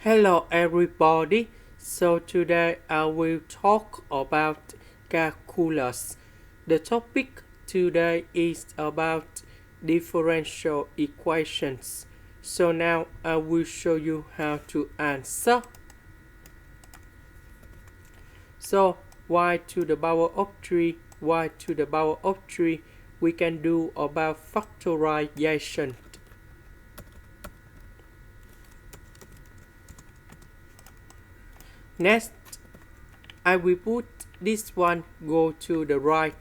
Hello everybody. So today I will talk about calculus. The topic today is about differential equations. So now I will show you how to answer. So y to the power of 3, y to the power of 3, we can do about factorization. Next, I will put this one go to the right.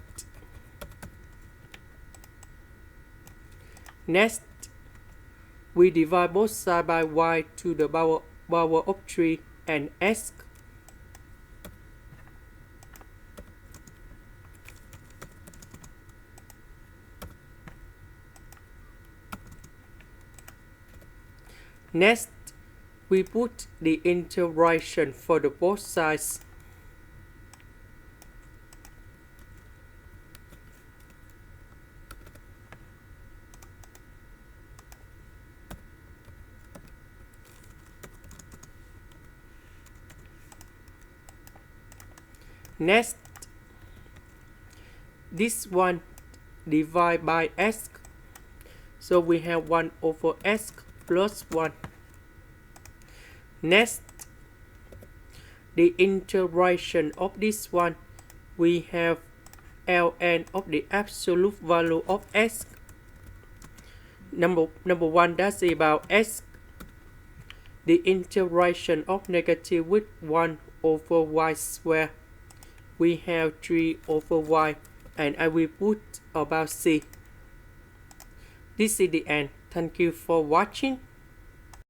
Next, we divide both sides by y to the power of 3 and s. Next, we put the integration for the both sides. Next, this one divide by s. So we have 1 over s plus 1. Next, the integration of this one, we have ln of the absolute value of s. Number 1, that's about s. The integration of negative with 1 over y squared. We have 3 over y, and I will put about c. This is the end. Thank you for watching.